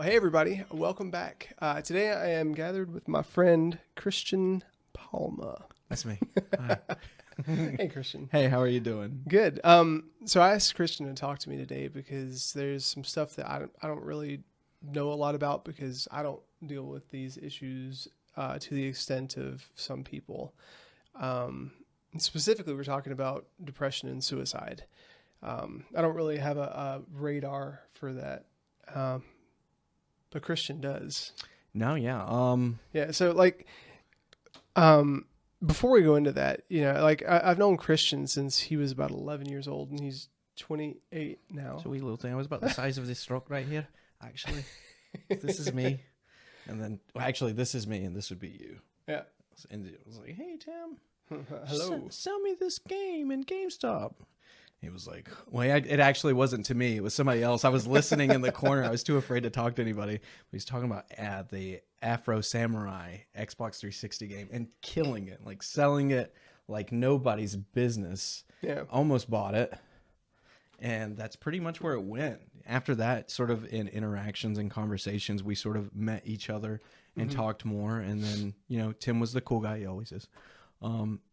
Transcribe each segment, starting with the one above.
Well, hey everybody, welcome back. Today I am gathered with my friend Christian Palma. That's me. Hi. Hey Christian. Hey, how are you doing? Good. So I asked Christian to talk to me today because there's some stuff that I don't really know a lot about because I don't deal with these issues to the extent of some people. And specifically, we're talking about depression and suicide. I don't really have a radar for that. But Christian does. No, yeah. Yeah. So before we go into that, I've known Christian since he was about 11 years old and he's 28 now. So wee little thing. I was about the size of this rock right here, actually. This is me. And then, actually, this is me and this would be you. Yeah. And it was like, hey, Tim. Hello. Sell me this game in GameStop. He was like, well, it actually wasn't to me. It was somebody else. I was listening in the corner. I was too afraid to talk to anybody. But he's talking about the Afro Samurai Xbox 360 game and killing it, like selling it like nobody's business. Yeah. Almost bought it. And that's pretty much where it went. After that, sort of in interactions and conversations, we sort of met each other and talked more. And then, Tim was the cool guy. He always is.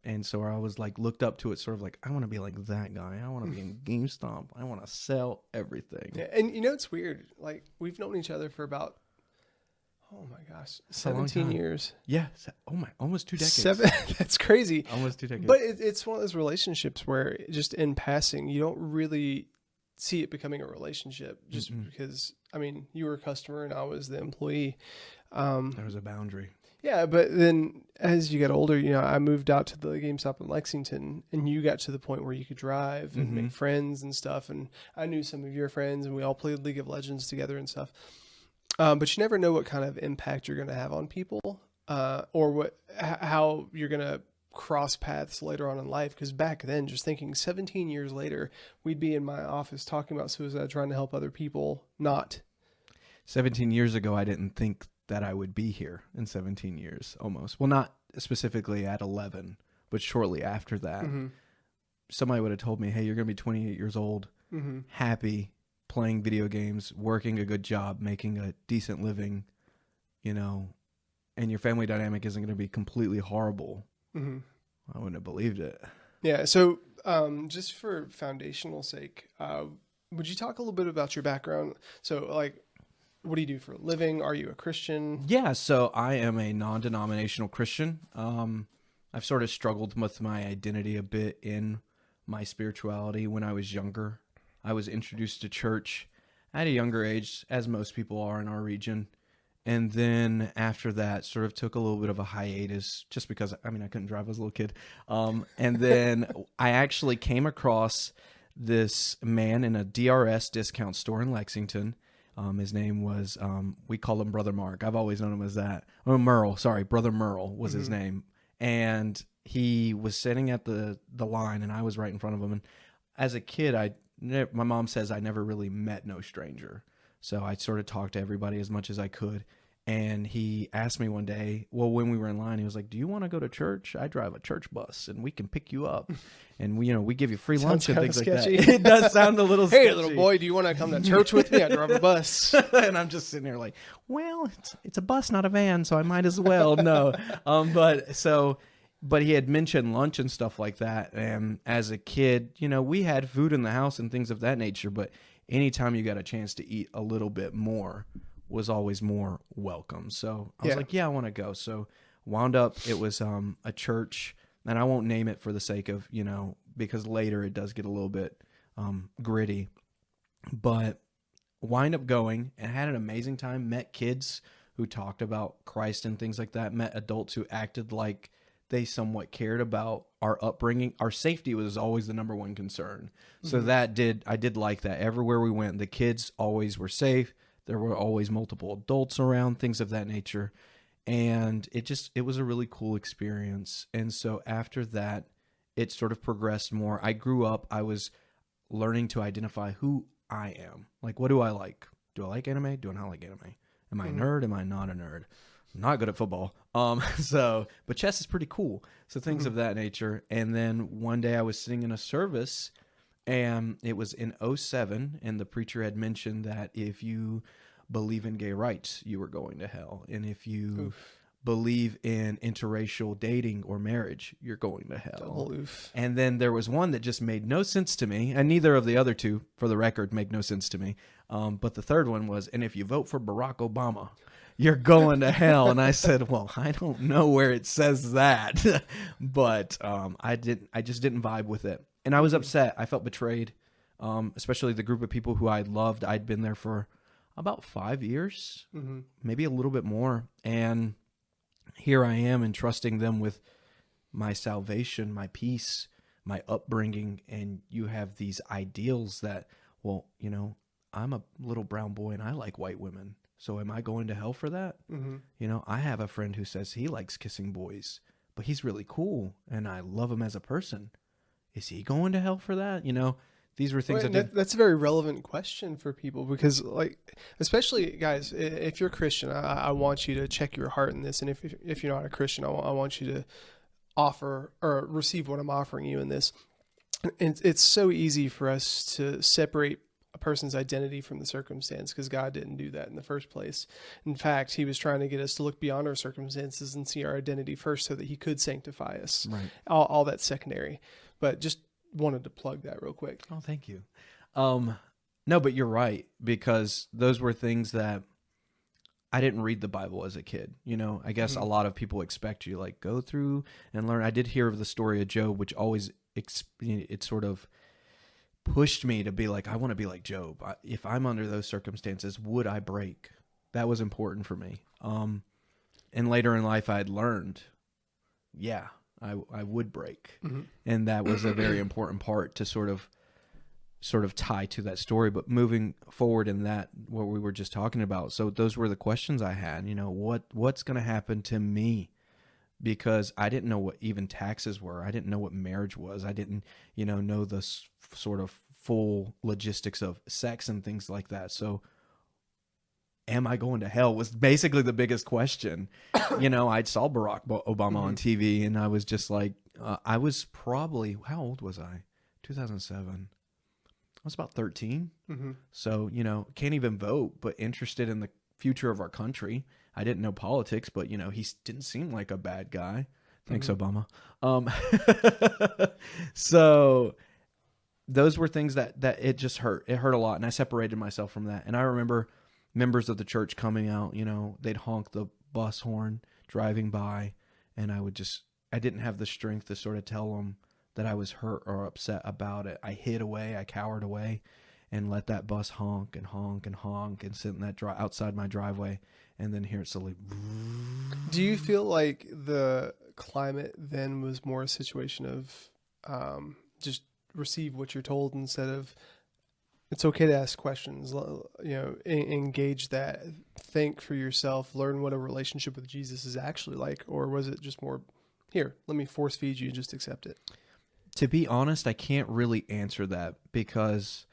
And so I was like, looked up to it sort of like, I want to be like that guy. I want to be in GameStop. I want to sell everything. Yeah. And it's weird. Like we've known each other for about, oh my gosh, 17 years. Yeah. Oh my, almost 2 decades. That's crazy. Almost 2 decades. But it's one of those relationships where just in passing, you don't really see it becoming a relationship just because, you were a customer and I was the employee. There was a boundary. Yeah, but then as you get older, I moved out to the GameStop in Lexington, and you got to the point where you could drive and make friends and stuff. And I knew some of your friends, and we all played League of Legends together and stuff. But you never know what kind of impact you're going to have on people, or how you're going to cross paths later on in life. Because back then, just thinking 17 years later, we'd be in my office talking about suicide, trying to help other people. Not 17 years ago, I didn't think that I would be here in 17 years almost. Well, not specifically at 11, but shortly after that. Somebody would have told me, hey, you're going to be 28 years old, happy, playing video games, working a good job, making a decent living, and your family dynamic isn't going to be completely horrible. I wouldn't have believed it. Yeah. So just for foundational sake, would you talk a little bit about your background? So what do you do for a living? Are you a Christian? Yeah, so I am a non-denominational Christian. I've sort of struggled with my identity a bit in my spirituality when I was younger. I was introduced to church at a younger age, as most people are in our region. And then after that, sort of took a little bit of a hiatus just because, I couldn't drive as a little kid. And then I actually came across this man in a DRS discount store in Lexington. His name was, we call him Brother Mark. I've always known him as that. Oh, Merle, sorry. Brother Merle was his name. And he was sitting at the line and I was right in front of him. And as a kid, my mom says I never really met no stranger. So I sort of talked to everybody as much as I could. And he asked me one day, when we were in line, he was like, do you want to go to church? I drive a church bus and we can pick you up. And we give you free lunch and things sketchy. like that. It does sound a little sketchy. Hey, little boy, do you want to come to church with me? I drive a bus. And I'm just sitting there like, well, it's a bus, not a van, so I might as well. No. But he had mentioned lunch and stuff like that. And as a kid, we had food in the house and things of that nature. But anytime you got a chance to eat a little bit more was always more welcome. So I was like, yeah, I want to go. So wound up, it was a church, and I won't name it for the sake of, because later it does get a little bit gritty. But wind up going and had an amazing time, met kids who talked about Christ and things like that, met adults who acted like they somewhat cared about our upbringing. Our safety was always the number one concern. So I did like that. Everywhere we went, the kids always were safe. There were always multiple adults around, things of that nature. And it was a really cool experience. And so after that, it sort of progressed more. I grew up, I was learning to identify who I am. Like, what do I like? Do I like anime? Do I not like anime? Am I a nerd? Am I not a nerd? I'm not good at football. But chess is pretty cool. So things of that nature. And then one day I was sitting in a service, and it was in '07, and the preacher had mentioned that if you believe in gay rights, you were going to hell. And if you Oof. believe in interracial dating or marriage, you're going to hell. Double oof. And then there was one that just made no sense to me, and neither of the other two, for the record, make no sense to me. But the third one was, and if you vote for Barack Obama, you're going to hell. And I said, well, I don't know where it says that, but I just didn't vibe with it. And I was upset. I felt betrayed, especially the group of people who I loved. I'd been there for about 5 years, maybe a little bit more. And here I am entrusting them with my salvation, my peace, my upbringing, and you have these ideals that, well, you know, I'm a little brown boy and I like white women. So am I going to hell for that? You know, I have a friend who says he likes kissing boys, but he's really cool and I love him as a person. Is he going to hell for that? You know, these were things That's a very relevant question for people because, like, especially guys, if you're Christian, I want you to check your heart in this. And if you're not a Christian, I want you to offer or receive what I'm offering you in this. And it's so easy for us to separate a person's identity from the circumstance because God didn't do that in the first place. In fact, he was trying to get us to look beyond our circumstances and see our identity first so that he could sanctify us. Right. All that's secondary. But just wanted to plug that real quick. Oh, thank you. No, but you're right, because those were things that I didn't read the Bible as a kid. You know, I guess a lot of people expect you like go through and learn. I did hear of the story of Job, which always it sort of pushed me to be like, I want to be like Job. If I'm under those circumstances, would I break? That was important for me. And later in life, I had learned, yeah, I would break. And that was a very important part to sort of tie to that story. But moving forward in that, what we were just talking about. So those were the questions I had, you know, what's going to happen to me? Because I didn't know what even taxes were. I didn't know what marriage was. I didn't, you know the sort of full logistics of sex and things like that. So am I going to hell was basically the biggest question. You know, I saw Barack Obama on TV and I was just like, I was probably, how old was I? 2007. I was about 13. So, you know, can't even vote, but interested in the future of our country. I didn't know politics, but, you know, he didn't seem like a bad guy. Thanks, Obama. So those were things that it just hurt. It hurt a lot. And I separated myself from that. And I remember members of the church coming out, you know, they'd honk the bus horn driving by. And I didn't have the strength to sort of tell them that I was hurt or upset about it. I hid away. I cowered away and let that bus honk and honk and honk and sit in that outside my driveway and then hear it slowly. Do you feel like the climate then was more a situation of just receive what you're told instead of it's okay to ask questions, you know, engage that, think for yourself, learn what a relationship with Jesus is actually like? Or was it just more, here, let me force feed you, just accept it? To be honest, I can't really answer that because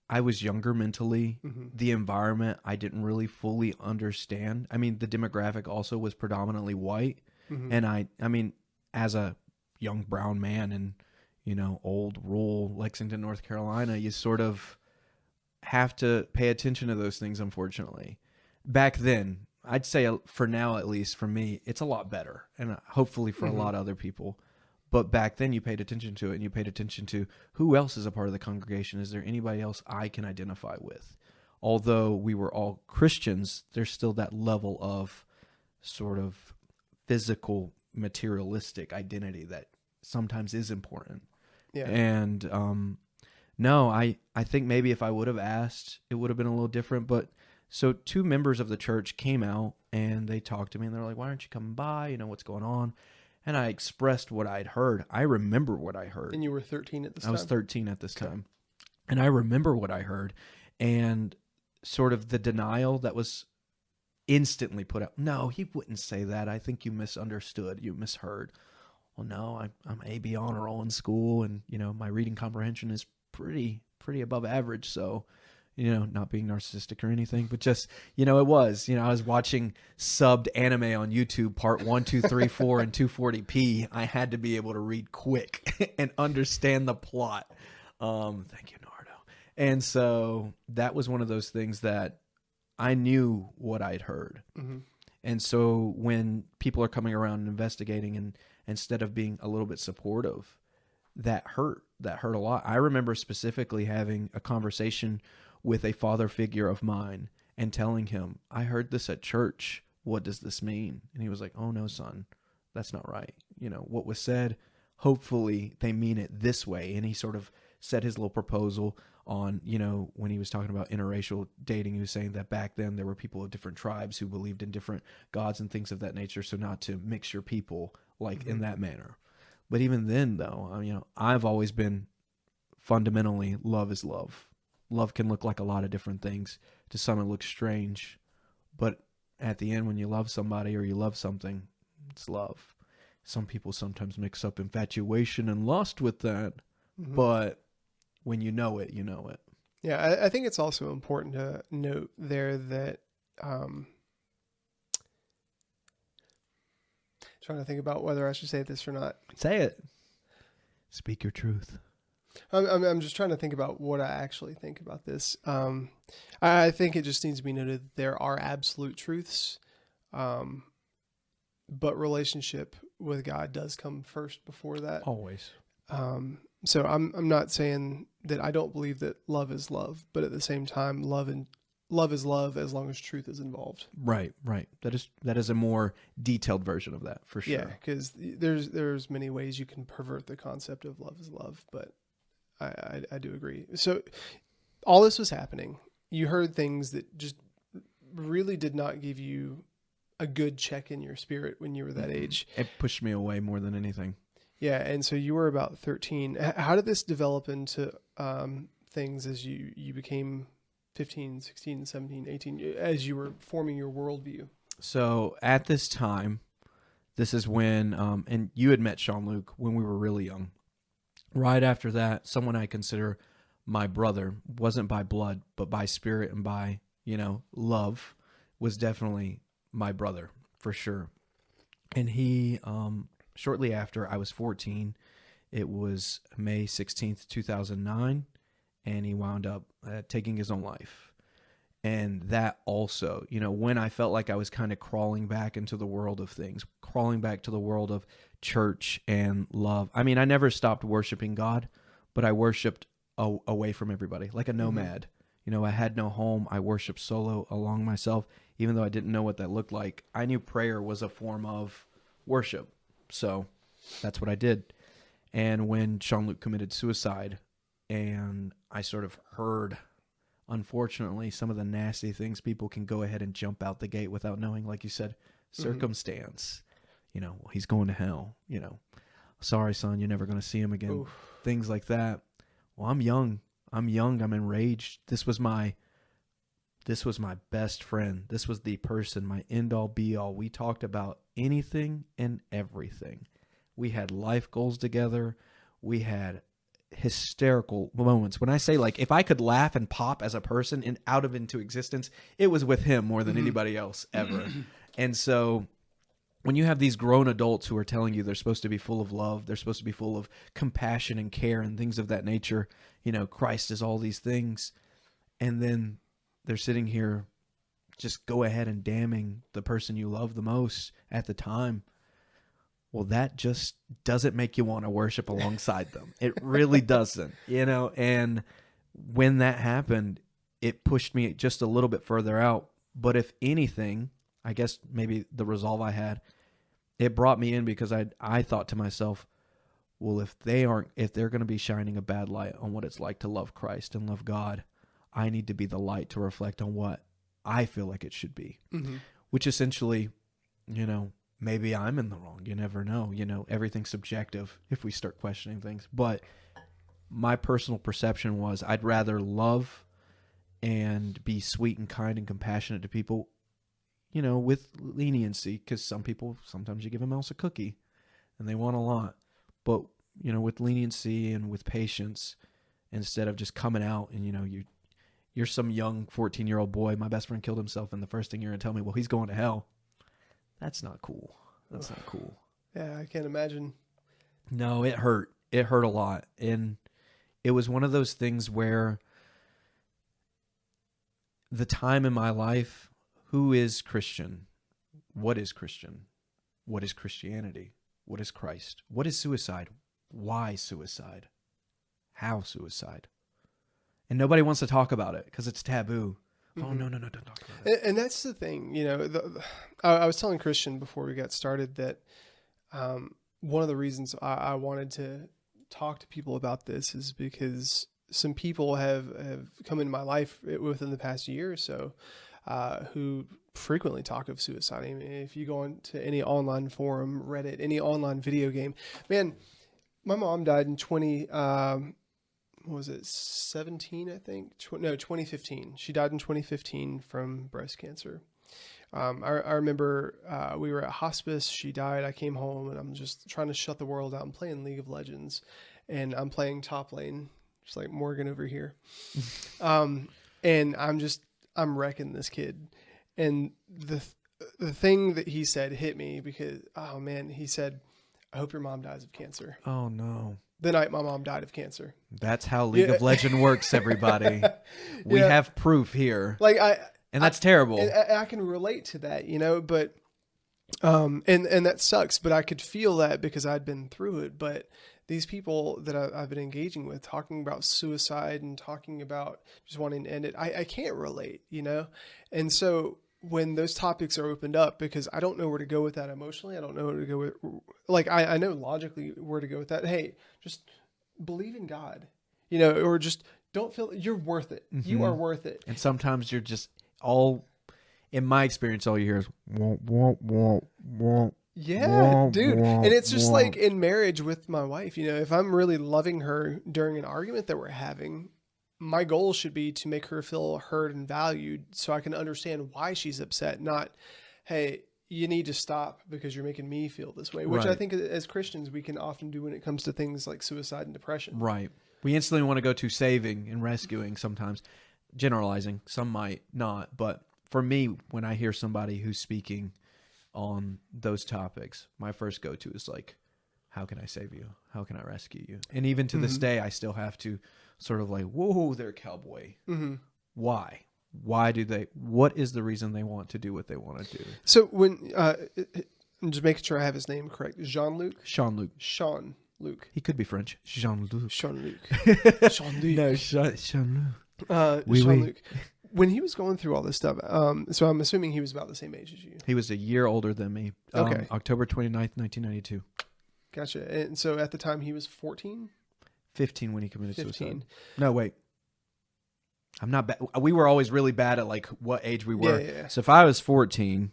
I was younger mentally. The environment I didn't really fully understand. I mean, the demographic also was predominantly white. And I mean, as a young brown man in, you know, old rural Lexington, North Carolina, you sort of have to pay attention to those things, unfortunately. Back then, I'd say for now, at least for me, it's a lot better. And hopefully for a lot of other people. But back then you paid attention to it and you paid attention to who else is a part of the congregation. Is there anybody else I can identify with? Although we were all Christians, there's still that level of sort of physical, materialistic identity that sometimes is important. Yeah. And no, I think maybe if I would have asked, it would have been a little different. But so 2 members of the church came out and they talked to me and they're like, why aren't you coming by? You know, what's going on? And I expressed what I'd heard. I remember what I heard. And you were 13 at this time? I was 13 at this time. And I remember what I heard. And sort of the denial that was instantly put out. No, he wouldn't say that. I think you misunderstood. You misheard. Well, no, I'm AB honor roll in school. And, you know, my reading comprehension is pretty above average. So, you know, not being narcissistic or anything, but just, you know, it was, you know, I was watching subbed anime on YouTube, part 1, 2, 3, 4, and 240p. I had to be able to read quick and understand the plot. Thank you, Nardo. And so that was one of those things that I knew what I'd heard. Mm-hmm. And so when people are coming around and investigating, and instead of being a little bit supportive, that hurt a lot. I remember specifically having a conversation with a father figure of mine and telling him, I heard this at church. What does this mean? And he was like, oh no, son, that's not right. What was said, hopefully they mean it this way. And he sort of said his little proposal on, when he was talking about interracial dating, he was saying that back then there were people of different tribes who believed in different gods and things of that nature. So not to mix your people like in that manner. But even then though, I've always been fundamentally love is love. Love can look like a lot of different things. To some it looks strange, but at the end when you love somebody or you love something, it's love. Some people sometimes mix up infatuation and lust with that, but when you know it, you know it. Yeah, I think it's also important to note there that trying to think about whether I should say this or not. Say it. Speak your truth. I'm just trying to think about what I actually think about this. I think it just needs to be noted that there are absolute truths, but relationship with God does come first before that. Always. So I'm not saying that I don't believe that love is love, but at the same time, love is love as long as truth is involved. Right. That is a more detailed version of that for sure. Yeah, because there's many ways you can pervert the concept of love is love, but I do agree. So all this was happening. You heard things that just really did not give you a good check in your spirit when you were that age. It pushed me away more than anything. Yeah, and so you were about 13. How did this develop into things as you became 15, 16, 17, 18, as you were forming your worldview? So at this time, this is when, and you had met Sean Luke when we were really young. Right after that, someone I consider my brother, wasn't by blood, but by spirit and by, love, was definitely my brother for sure. And he, shortly after I was 14, it was May 16th, 2009, and he wound up taking his own life. And that also, when I felt like I was kind of crawling back into the world of things, crawling back to the world of church and love. I mean, I never stopped worshiping God, but I worshiped away from everybody, like a nomad. I had no home. I worshiped solo along myself, even though I didn't know what that looked like. I knew prayer was a form of worship. So that's what I did. And when Sean Luke committed suicide, and I sort of heard, unfortunately, some of the nasty things people can go ahead and jump out the gate without knowing, like you said, circumstance. He's going to hell. Sorry, son, you're never going to see him again. Oof. Things like that. Well, I'm young. I'm enraged. This was my best friend. This was the person, my end all be all. We talked about anything and everything. We had life goals together. We had hysterical moments. When I say, like, if I could laugh and pop as a person and out of into existence, it was with him more than anybody else ever. And so when you have these grown adults who are telling you they're supposed to be full of love, they're supposed to be full of compassion and care and things of that nature, Christ is all these things, and then they're sitting here just go ahead and damning the person you love the most at the time. Well, that just doesn't make you want to worship alongside them. It really doesn't, and when that happened, it pushed me just a little bit further out. But if anything, I guess maybe the resolve I had, it brought me in because I thought to myself, well, if they're going to be shining a bad light on what it's like to love Christ and love God, I need to be the light to reflect on what I feel like it should be, which essentially, maybe I'm in the wrong. You never know. Everything's subjective if we start questioning things. But my personal perception was I'd rather love and be sweet and kind and compassionate to people, with leniency, because some people, sometimes you give them else a cookie and they want a lot. But, with leniency and with patience, instead of just coming out and, you're some young 14-year-old boy. My best friend killed himself, and the first thing you're going to tell me, well, he's going to hell. That's not cool. That's not cool. Yeah, I can't imagine. No, it hurt. It hurt a lot. And it was one of those things where the time in my life, who is Christian? What is Christian? What is Christianity? What is Christ? What is suicide? Why suicide? How suicide? And nobody wants to talk about it because it's taboo. Mm-hmm. Oh, no, don't talk about it. And that's the thing, I was telling Christian before we got started that one of the reasons I wanted to talk to people about this is because some people have come into my life within the past year or so who frequently talk of suicide. I mean, if you go into any online forum, Reddit, any online video game, man, my mom died in 2017, I think? 2015. She died in 2015 from breast cancer. I remember we were at hospice. She died. I came home and I'm just trying to shut the world out. I'm playing League of Legends and I'm playing top lane, just like Morgan over here. And I'm wrecking this kid. And the thing that he said hit me because, oh man, he said, I hope your mom dies of cancer. Oh no. The night my mom died of cancer. That's how League of Legends works, everybody. We have proof here. And that's terrible. And I can relate to that, but, and that sucks, but I could feel that because I'd been through it. But these people that I've been engaging with, talking about suicide and talking about just wanting to end it, I can't relate, And so when those topics are opened up, because I don't know where to go with that emotionally, I don't know where to go with, I know logically where to go with that. Hey, just believe in God, or just don't feel you're worth it. Mm-hmm. You are worth it. And sometimes you're just in my experience, all you hear is, wah, wah, wah, wah. Yeah, dude. And it's just like in marriage with my wife, if I'm really loving her during an argument that we're having, my goal should be to make her feel heard and valued so I can understand why she's upset, not, hey, you need to stop because you're making me feel this way, which I think as Christians we can often do when it comes to things like suicide and depression. Right. We instantly want to go to saving and rescuing sometimes, generalizing. Some might not. But for me, when I hear somebody who's speaking on those topics, my first go-to is like, how can I save you? How can I rescue you? And even to this day, I still have to sort of like, whoa, they're a cowboy. Mm-hmm. Why? What is the reason they want to do what they want to do? So when, I'm just making sure I have his name correct. Jean-Luc? Sean-Luc. Sean-Luc. He could be French. Jean-Luc. Sean-Luc. Sean-Luc. No, Jean-Luc. Jean-Luc. When he was going through all this stuff, so I'm assuming he was about the same age as you. He was a year older than me. Okay. October 29th, 1992. Gotcha. And so at the time he was 14? 15 when he committed suicide. No, wait. I'm not bad. We were always really bad at like what age we were. Yeah. So if I was 14,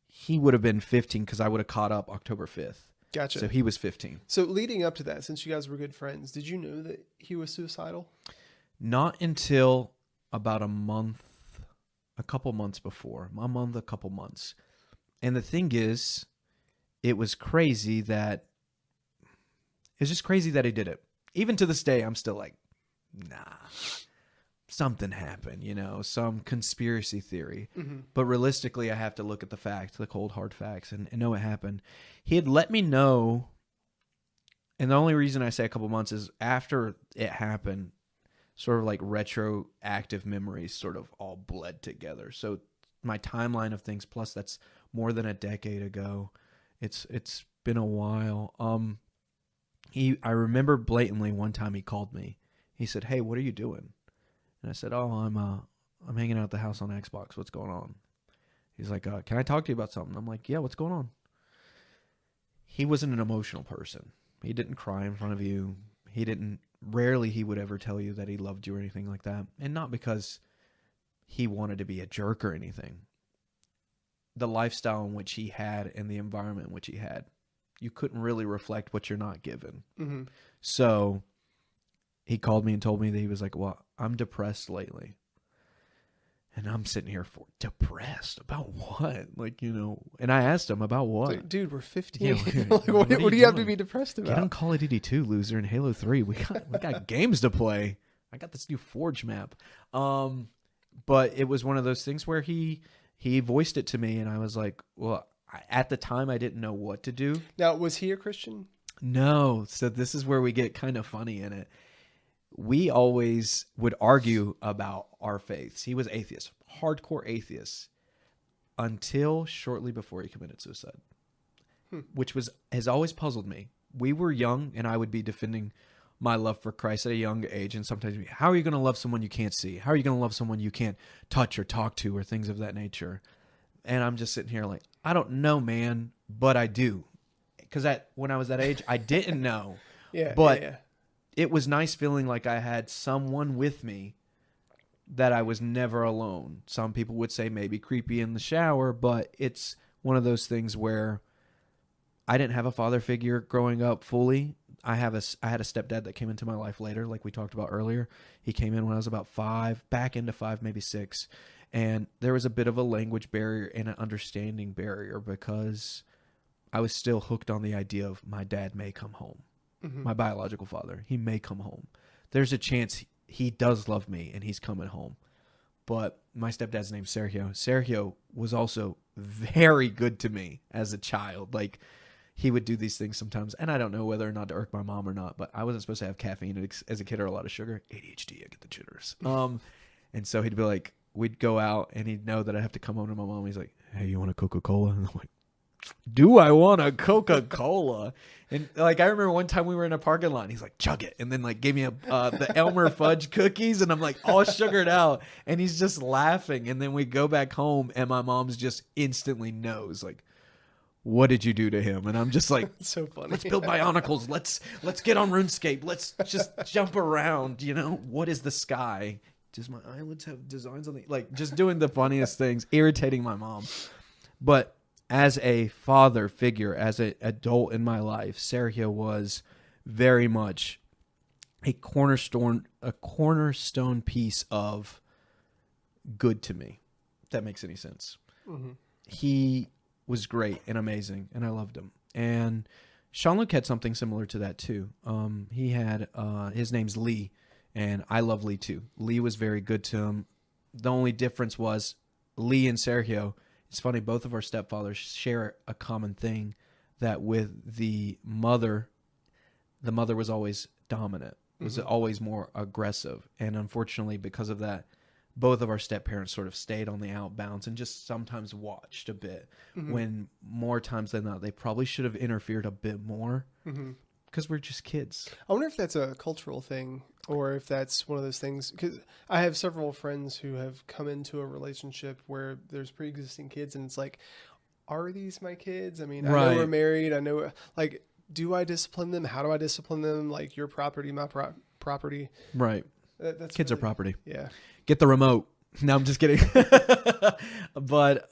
he would have been 15 because I would have caught up October 5th. Gotcha. So he was 15. So leading up to that, since you guys were good friends, did you know that he was suicidal? Not until about a couple months before. A couple months. And the thing is, it was just crazy that he did it. Even to this day, I'm still like, nah, something happened, some conspiracy theory. Mm-hmm. But realistically, I have to look at the facts, the cold, hard facts, and know it happened. He had let me know, and the only reason I say a couple months is after it happened, sort of like retroactive memories sort of all bled together. So my timeline of things, plus that's more than a decade ago. It's been a while. I remember blatantly one time he called me. He said, "Hey, what are you doing?" And I said, "Oh, I'm hanging out at the house on Xbox. What's going on?" He's like, "Can I talk to you about something?" I'm like, "Yeah, what's going on?" He wasn't an emotional person. He didn't cry in front of you. Rarely he would ever tell you that he loved you or anything like that. And not because he wanted to be a jerk or anything. The lifestyle in which he had and the environment in which he had, you couldn't really reflect what you're not given. Mm-hmm. So he called me and told me that he was like, "Well, I'm depressed lately." And I'm sitting here depressed about what? And I asked him about what? Like, dude, we're 15. Yeah, what do you have to be depressed about? Get on Call of Duty 2, loser, and Halo 3. We got games to play. I got this new Forge map. But it was one of those things where he voiced it to me, and I was like, well, at the time, I didn't know what to do. Now, was he a Christian? No. So this is where we get kind of funny in it. we always would argue about our faiths. He was atheist, hardcore atheist, until shortly before he committed suicide, which has always puzzled me. We were young, and I would be defending my love for Christ at a young age, and sometimes, how are you going to love someone you can't see? How are you going to love someone you can't touch or talk to or things of that nature? And I'm just sitting here like, I don't know, man, but I do. Because when I was that age, I didn't know. But it was nice feeling like I had someone with me, that I was never alone. Some people would say maybe creepy in the shower, but it's one of those things where I didn't have a father figure growing up fully. I had a stepdad that came into my life later, like we talked about earlier. He came in when I was about 5, back into 5, maybe 6. And there was a bit of a language barrier and an understanding barrier because I was still hooked on the idea of my dad may come home. Mm-hmm. My biological father, he may come home. There's a chance he does love me and he's coming home. But my stepdad's name's Sergio. Sergio was also very good to me as a child. Like, he would do these things sometimes, and I don't know whether or not to irk my mom or not, but I wasn't supposed to have caffeine as a kid or a lot of sugar. ADHD, I get the jitters. And so he'd be like, we'd go out, and he'd know that I'd have to come home to my mom. He's like, hey, you want a Coca-Cola? And I'm like, do I want a Coca-Cola? And like, I remember one time we were in a parking lot and he's like, chug it. And then like gave me the Elmer fudge cookies and I'm like all sugared out and he's just laughing. And then we go back home and my mom's just instantly knows like, what did you do to him? And I'm just like, it's so funny. Let's build Bionicles. Let's get on RuneScape. Let's just jump around. You know, what is the sky? Does my eyelids have designs on the, like just doing the funniest things, irritating my mom. But as a father figure, as an adult in my life, Sergio was very much a cornerstone piece of good to me. If that makes any sense. Mm-hmm. He was great and amazing, and I loved him. And Jean-Luc had something similar to that too. He had his name's Lee, and I love Lee too. Lee was very good to him. The only difference was Lee and Sergio. It's funny, both of our stepfathers share a common thing, that with the mother was always dominant, was always more aggressive. And unfortunately, because of that, both of our step-parents sort of stayed on the outbounds and just sometimes watched a bit, when more times than not, they probably should have interfered a bit more because we're just kids. I wonder if that's a cultural thing or if that's one of those things, because I have several friends who have come into a relationship where there's pre-existing kids and it's like, are these my kids? I mean, I know we're married. I know, like, do I discipline them? How do I discipline them? Like, your property, my property. Right. That's kids really, are property. Yeah. Get the remote. No, I'm just kidding. But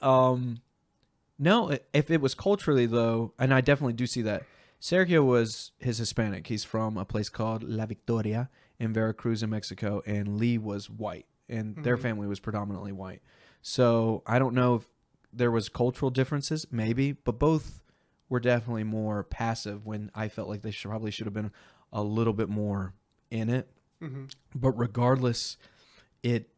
no, if it was culturally though, and I definitely do see that. Sergio was Hispanic. He's from a place called La Victoria in Veracruz in Mexico, and Lee was white, and their family was predominantly white. So I don't know if there was cultural differences, maybe, but both were definitely more passive when I felt like they probably should have been a little bit more in it. But regardless, it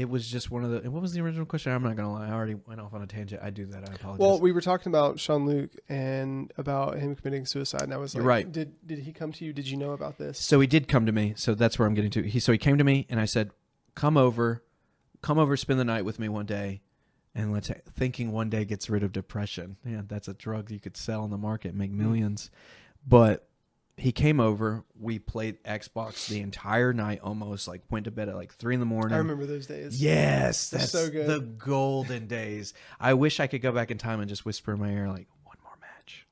was just one of the... What was the original question? I'm not going to lie. I already went off on a tangent. I do that. I apologize. Well, we were talking about Jean-Luc and about him committing suicide. And I was like, right. Did he come to you? Did you know about this? So he did come to me. So that's where I'm getting to. He came to me and I said, come over, spend the night with me one day. And thinking one day gets rid of depression. Yeah, that's a drug you could sell on the market and make millions. But he came over. We played Xbox the entire night, almost like went to bed at like 3 a.m. I remember those days. Yes, that's so good. The golden days. I wish I could go back in time and just whisper in my ear like, one more match.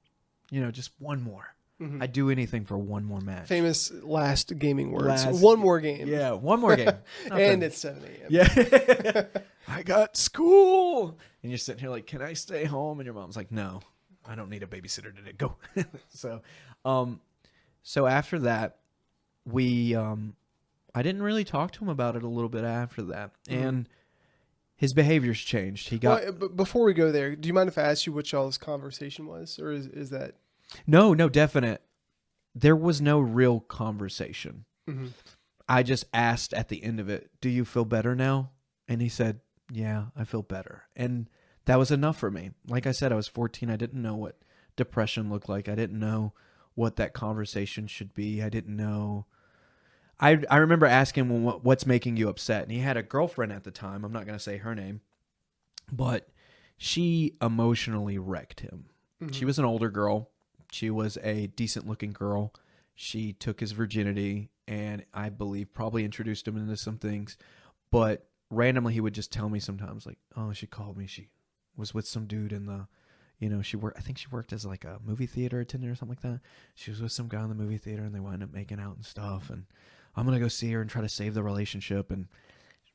You know, just one more. I'd do anything for one more match. Famous last gaming words. One more game. Yeah, one more game. And it's 7 a.m. Yeah. I got school. And you're sitting here like, can I stay home? And your mom's like, no, I don't need a babysitter today. Go. So after that, I didn't really talk to him about it a little bit after that. And his behavior's changed. But before we go there, do you mind if I ask you what y'all's conversation was? Or is that... No, definite. There was no real conversation. I just asked at the end of it, do you feel better now? And he said, yeah, I feel better. And that was enough for me. Like I said, I was 14. I didn't know what depression looked like. I didn't know what that conversation should be. I didn't know. I remember asking him what's making you upset, and he had a girlfriend at the time. I'm not going to say her name, but she emotionally wrecked him. Mm-hmm. She was an older girl. She was a decent looking girl. She took his virginity and I believe probably introduced him into some things, but randomly he would just tell me sometimes like, oh, she called me. She was with some dude in the, I think she worked as like a movie theater attendant or something like that. She was with some guy in the movie theater and they wound up making out and stuff. And I'm going to go see her and try to save the relationship and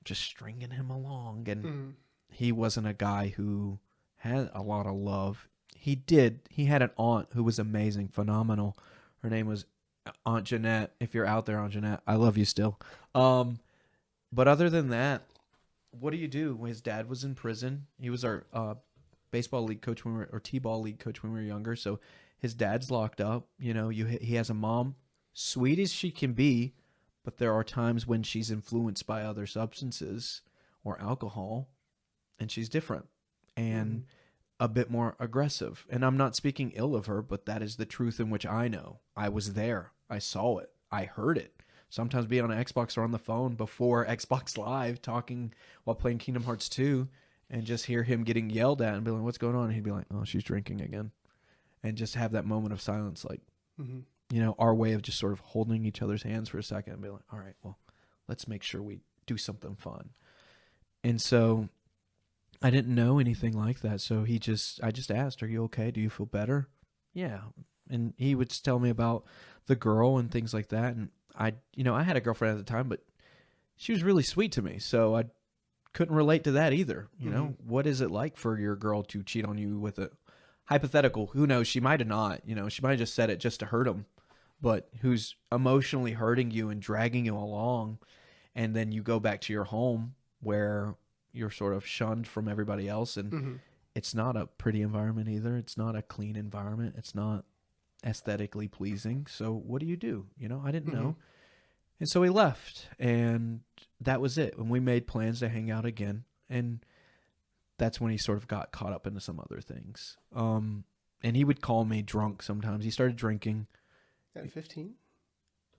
just stringing him along. And he wasn't a guy who had a lot of love. He had an aunt who was amazing, phenomenal. Her name was Aunt Jeanette. If you're out there, Aunt Jeanette, I love you still. But other than that, what do you do? His dad was in prison. He was our baseball league coach or t-ball league coach when we were younger. So his dad's locked up. He has a mom, sweet as she can be, but there are times when she's influenced by other substances or alcohol, and she's different and a bit more aggressive. And I'm not speaking ill of her, but that is the truth in which I know. I was there. I saw it. I heard it. Sometimes be on an Xbox or on the phone before Xbox Live talking while playing Kingdom Hearts 2 and just hear him getting yelled at and be like, what's going on? And he'd be like, oh, she's drinking again. And just have that moment of silence, like, our way of just sort of holding each other's hands for a second and be like, all right, well, let's make sure we do something fun. And so I didn't know anything like that. So I just asked, are you okay? Do you feel better? Yeah. And he would tell me about the girl and things like that. And I had a girlfriend at the time, but she was really sweet to me. So I couldn't relate to that either. What is it like for your girl to cheat on you with a hypothetical? Who knows? She might have not, she might have just said it just to hurt him, but who's emotionally hurting you and dragging you along. And then you go back to your home where you're sort of shunned from everybody else. And it's not a pretty environment either. It's not a clean environment. It's not aesthetically pleasing. So what do you do? I didn't know. And so we left, and that was it. And we made plans to hang out again. And that's when he sort of got caught up into some other things. And he would call me drunk sometimes. He started drinking. At 15?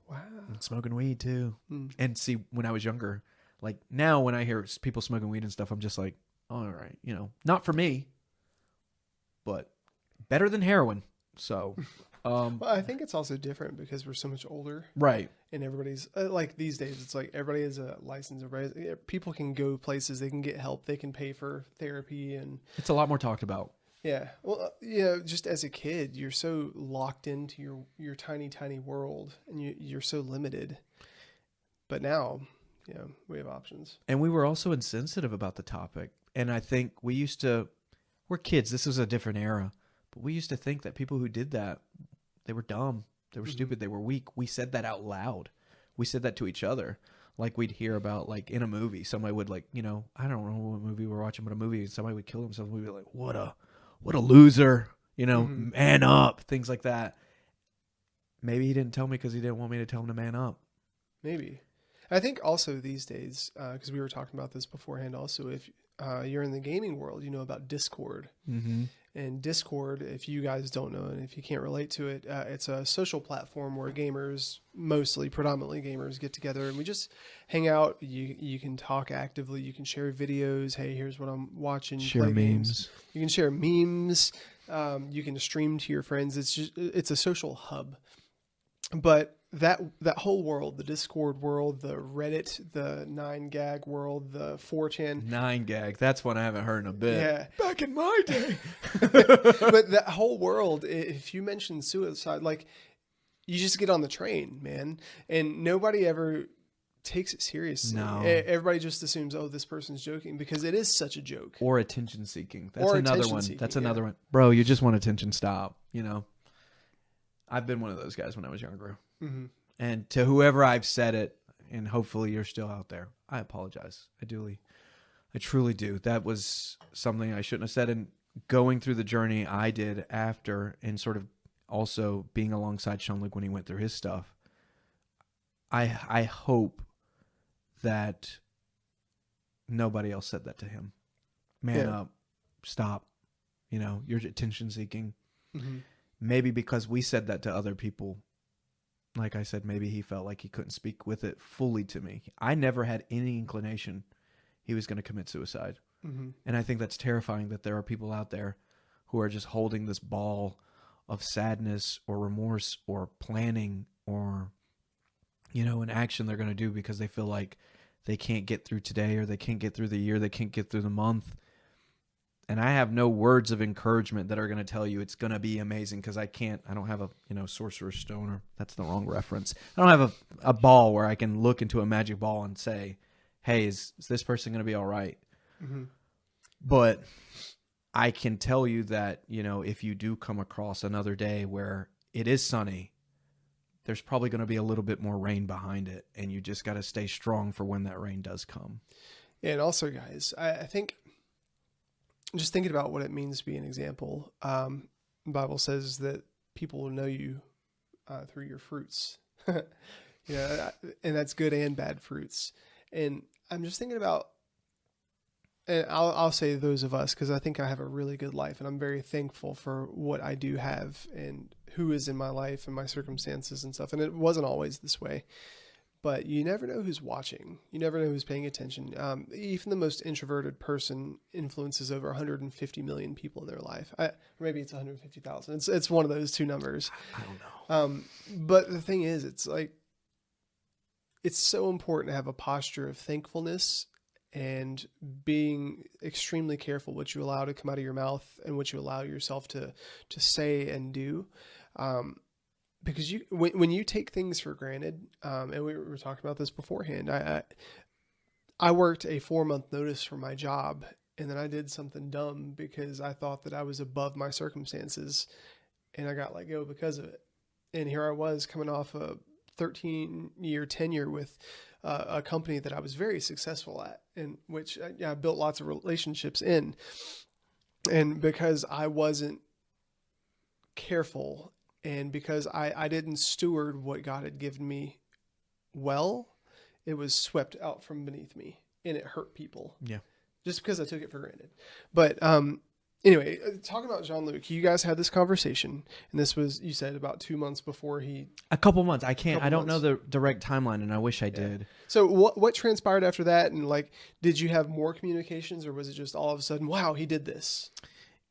Wow. And smoking weed too. And see, when I was younger, like now when I hear people smoking weed and stuff, I'm just like, all right, not for me, but better than heroin. So, well, I think it's also different because we're so much older. Right. And everybody's like these days, it's like everybody has a license. People can go places, they can get help, they can pay for therapy, and it's a lot more talked about. Yeah. Well, just as a kid, you're so locked into your tiny, tiny world, and you're so limited. But now, we have options. And we were also insensitive about the topic. And I think we're kids. This was a different era. But we used to think that people who did that, they were dumb. They were stupid. They were weak. We said that out loud. We said that to each other. Like we'd hear about, like in a movie, somebody would I don't know what movie we're watching, but a movie, somebody would kill themselves. We'd be like, what a loser, man up, things like that. Maybe he didn't tell me because he didn't want me to tell him to man up. Maybe. I think also these days, because we were talking about this beforehand also, if you're in the gaming world, you know about Discord. And Discord, if you guys don't know and if you can't relate to it, it's a social platform where gamers, predominantly gamers, get together and we just hang out. You can talk actively. You can share videos. Hey, here's what I'm watching. Share memes. Games. You can share memes. You can stream to your friends. It's a social hub. But that whole world, the Discord world, the Reddit, the 9gag world, the 4chan. 9gag, that's one I haven't heard in a bit. Yeah. Back in my day. But that whole world, if you mention suicide, like you just get on the train, man. And nobody ever takes it seriously. No. Everybody just assumes, oh, this person's joking because it is such a joke. Or attention seeking. That's another one. That's another one. Bro, you just want attention. Stop. I've been one of those guys when I was younger. And to whoever I've said it, and hopefully you're still out there, I apologize. I truly do. That was something I shouldn't have said. And going through the journey I did after, and sort of also being alongside Sean Luke when he went through his stuff, I hope that nobody else said that to him. Man up, stop. You're attention seeking. Maybe because we said that to other people, like I said, maybe he felt like he couldn't speak with it fully to me. I never had any inclination he was going to commit suicide. Mm-hmm. And I think that's terrifying that there are people out there who are just holding this ball of sadness or remorse or planning or, an action they're going to do because they feel like they can't get through today or they can't get through the year, they can't get through the month. And I have no words of encouragement that are going to tell you it's going to be amazing because I don't have a, sorcerer's stone, or that's the wrong reference. I don't have a ball where I can look into a magic ball and say, hey, is this person going to be all right? Mm-hmm. But I can tell you that, if you do come across another day where it is sunny, there's probably going to be a little bit more rain behind it. And you just got to stay strong for when that rain does come. Yeah, and also, guys, I think just thinking about what it means to be an example, the Bible says that people will know you through your fruits. And that's good and bad fruits. And I'm just thinking about, and I'll say those of us, because I think I have a really good life and I'm very thankful for what I do have and who is in my life and my circumstances and stuff. And it wasn't always this way, but you never know who's watching. You never know who's paying attention. Even the most introverted person influences over 150 million people in their life. Or maybe it's 150,000. It's one of those two numbers. I don't know. But the thing is, it's like, it's so important to have a posture of thankfulness and being extremely careful what you allow to come out of your mouth and what you allow yourself to say and do. Because when you take things for granted, and we were talking about this beforehand, I worked a 4-month notice for my job, and then I did something dumb because I thought that I was above my circumstances, and I got let go because of it. And here I was coming off a 13-year tenure with a company that I was very successful at, in which I built lots of relationships in. And because I wasn't careful and because I didn't steward what God had given me well, it was swept out from beneath me and it hurt people. Yeah. Just because I took it for granted. But anyway, talking about Jean-Luc, you guys had this conversation, and this was, you said, about 2 months before he... A couple months. I don't know the direct timeline, and I wish I did. So what transpired after that? And did you have more communications, or was it just all of a sudden, wow, he did this?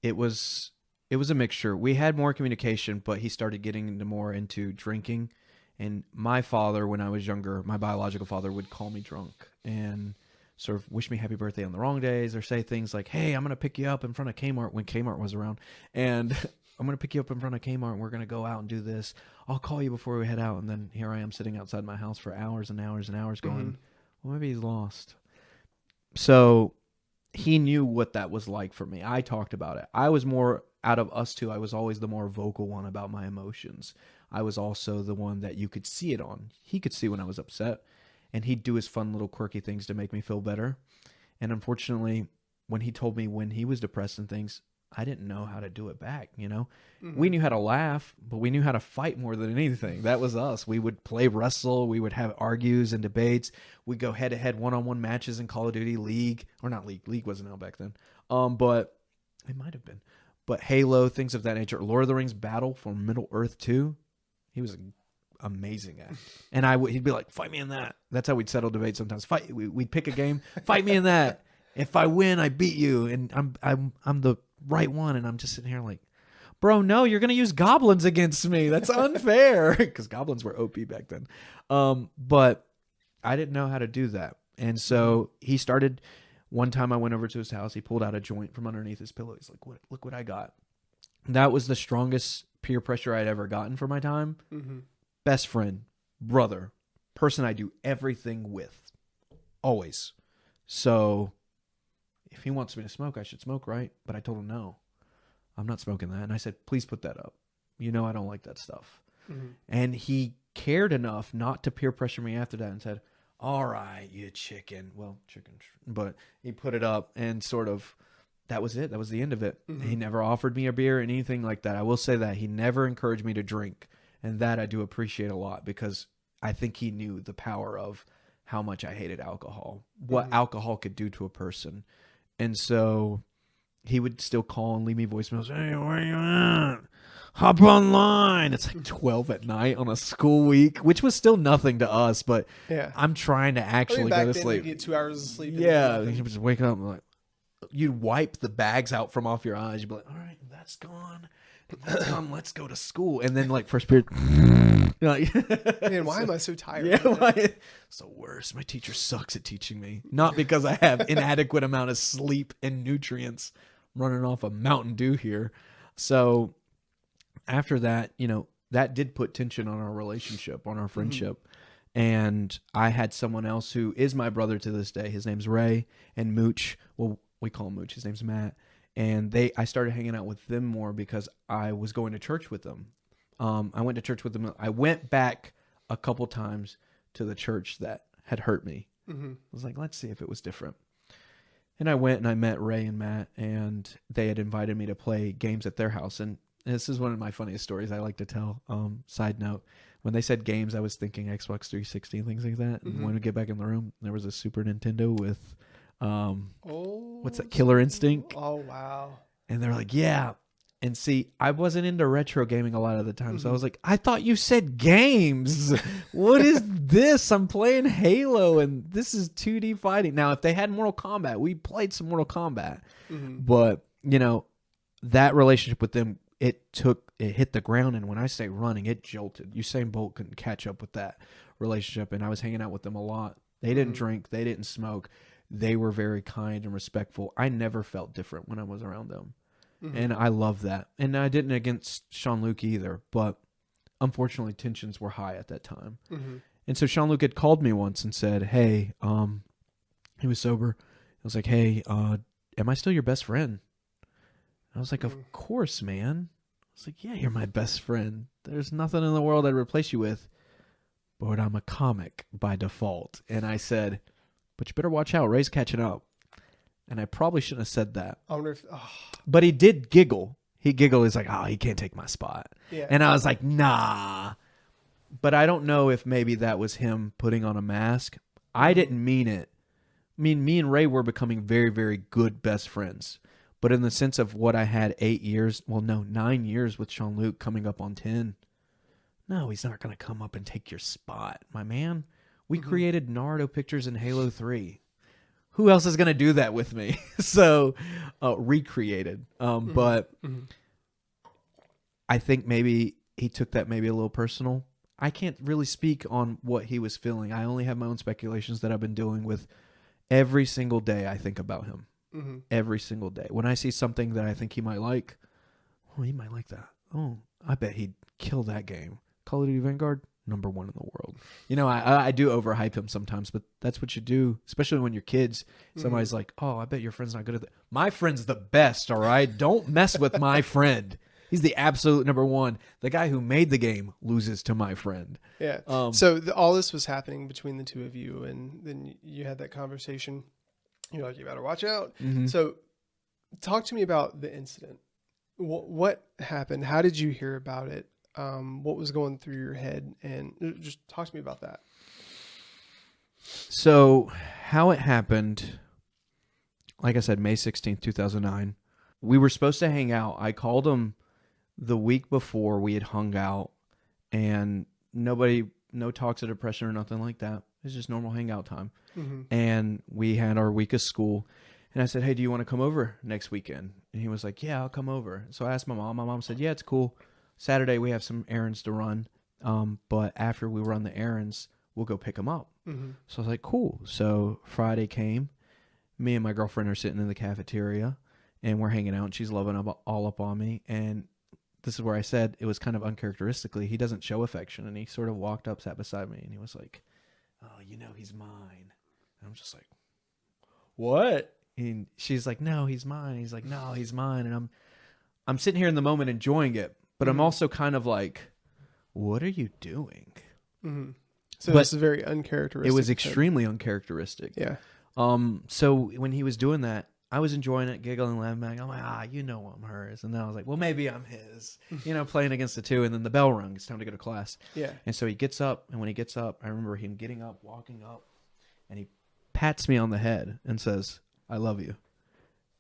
It was a mixture. We had more communication, but he started getting more into drinking. And my father, when I was younger, my biological father would call me drunk and sort of wish me happy birthday on the wrong days, or say things like, hey, I'm going to pick you up in front of Kmart when Kmart was around. And I'm going to pick you up in front of Kmart and we're going to go out and do this. I'll call you before we head out. And then here I am sitting outside my house for hours and hours and hours going, well, maybe he's lost. So he knew what that was like for me. I talked about it. I was more, out of us two, I was always the more vocal one about my emotions. I was also the one that you could see it on. He could see when I was upset. And he'd do his fun little quirky things to make me feel better. And unfortunately, when he told me when he was depressed and things, I didn't know how to do it back, We knew how to laugh, but we knew how to fight more than anything. That was us. We would play wrestle. We would have argues and debates. We'd go head-to-head one-on-one matches in Call of Duty League. Or not League. League wasn't out back then. But it might have been. But Halo, things of that nature. Lord of the Rings Battle for Middle-earth 2. He was amazing at. And he'd be like, fight me in that. That's how we'd settle debates sometimes. We'd pick a game, fight me in that. If I win, I beat you, and I'm the right one. And I'm just sitting here like, bro, no, you're gonna use goblins against me. That's unfair, because goblins were OP back then. But I didn't know how to do that, and so he started. One time I went over to his house. He pulled out a joint from underneath his pillow. He's like, look what I got. That was the strongest peer pressure I'd ever gotten for my time. Mm-hmm. Best friend, brother, person I do everything with, always. So if he wants me to smoke, I should smoke, right? But I told him, no, I'm not smoking that. And I said, please put that up. I don't like that stuff. Mm-hmm. And he cared enough not to peer pressure me after that and said, all right, you chicken. Well, chicken. But he put it up and sort of, that was it. That was the end of it. Mm-hmm. He never offered me a beer or anything like that. I will say that. He never encouraged me to drink. And that I do appreciate a lot, because I think he knew the power of how much I hated alcohol, what alcohol could do to a person. And so he would still call and leave me voicemails. Hey, where you at? Hop online. It's like 12 at night on a school week, which was still nothing to us, but Yeah. I'm trying to actually back go to then sleep. you get 2 hours of sleep. Yeah, you just wake up and like, you'd wipe the bags out from off your eyes. You'd be like, all right, that's gone. That's gone. Let's go to school. And then like first period, you're like, Man, why am I so tired? yeah, it's the worst. My teacher sucks at teaching me. Not because I have inadequate amount of sleep and nutrients. I'm running off a Mountain Dew here. So after that, that did put tension on our relationship, on our friendship. And I had someone else who is my brother to this day. His name's Ray, and Mooch. Well, we call him Mooch. His name's Matt. And I started hanging out with them more because I was going to church with them. I went to church with them. I went back a couple times to the church that had hurt me. I was like, let's see if it was different. And I went and I met Ray and Matt, and they had invited me to play games at their house. And this is one of my funniest stories I like to tell. Side note, when they said games, I was thinking Xbox 360 and things like that. And when we get back in the room, there was a Super Nintendo with, what's that, Killer Instinct? Oh, wow. And they're like, yeah. And see, I wasn't into retro gaming a lot of the time. So I was like, I thought you said games. What is this? I'm playing Halo and this is 2D fighting. Now, if they had Mortal Kombat, we played some Mortal Kombat. But, that relationship with them, it hit the ground. And when I say running, it jolted. Usain Bolt couldn't catch up with that relationship. And I was hanging out with them a lot. They didn't drink. They didn't smoke. They were very kind and respectful. I never felt different when I was around them. And I love that. And I didn't against Sean Luke either, but unfortunately tensions were high at that time. And so Sean Luke had called me once and said, hey, he was sober. I was like, hey, am I still your best friend? I was like, of course, man. I was like, yeah, you're my best friend. There's nothing in the world I'd replace you with. But I'm a comic by default. And I said, but you better watch out. Ray's catching up. And I probably shouldn't have said that. I wonder if... But he did giggle. He giggled. He's like, oh, he can't take my spot. Yeah. And I was like, nah. But I don't know if maybe that was him putting on a mask. I didn't mean it. I mean, me and Ray were becoming very, very good best friends. But in the sense of what I had 9 years with Sean Luke coming up on 10. No, he's not going to come up and take your spot, my man. We created Naruto pictures in Halo 3. Who else is going to do that with me? So, recreated. But I think maybe he took that maybe a little personal. I can't really speak on what he was feeling. I only have my own speculations that I've been dealing with every single day. I think about him every single day. When I see something that I think he might like, oh, he might like that. Oh, I bet he'd kill that game. Call of Duty Vanguard, #1 in the world. I do overhype him sometimes, but that's what you do, especially when you're kids. Somebody's like, oh, I bet your friend's not good at that. My friend's the best, all right? Don't mess with my friend. He's the absolute #1. The guy who made the game loses to my friend. Yeah. So all this was happening between the two of you, and then you had that conversation. You're like, you better watch out. So talk to me about the incident. What happened? How did you hear about it? What was going through your head? And just talk to me about that. So how it happened, like I said, May 16th, 2009. We were supposed to hang out. I called him the week before we had hung out, and no talks of depression or nothing like that. It's just normal hangout time. And we had our week of school, and I said, hey, do you want to come over next weekend? And he was like, yeah, I'll come over. So I asked my mom. My mom said, yeah, it's cool. Saturday we have some errands to run, but after we run the errands, we'll go pick them up. So I was like, cool. So Friday came. Me and my girlfriend are sitting in the cafeteria, and we're hanging out, and she's loving all up on me. And this is where I said it was kind of uncharacteristically, he doesn't show affection, and he sort of walked up, sat beside me, and he was like, oh, he's mine. And I'm just like, what? And she's like, no, he's mine. He's like, no, he's mine. And I'm sitting here in the moment enjoying it, but I'm also kind of like, what are you doing? So this is very uncharacteristic. It was extremely uncharacteristic. Yeah. So when he was doing that, I was enjoying it, giggling, laughing. I'm like, I'm hers. And then I was like, well, maybe I'm his. Playing against the two. And then the bell rung. It's time to go to class. Yeah. And so he gets up. And when he gets up, I remember him getting up, walking up. And he pats me on the head and says, I love you.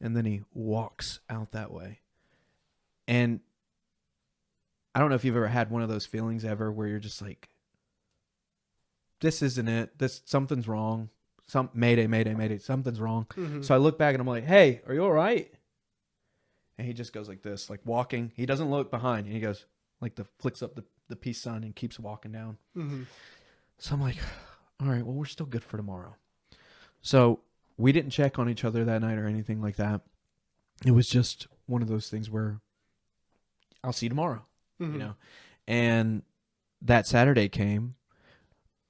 And then he walks out that way. And I don't know if you've ever had one of those feelings ever where you're just like, this isn't it. Something's wrong. Mayday, mayday, mayday. Something's wrong. Mm-hmm. So I look back and I'm like, hey, are you all right? And he just goes like this, like walking. He doesn't look behind. And he goes like flicks up the peace sign and keeps walking down. Mm-hmm. So I'm like, all right, well, we're still good for tomorrow. So we didn't check on each other that night or anything like that. It was just one of those things where I'll see you tomorrow, mm-hmm. you know. And that Saturday came,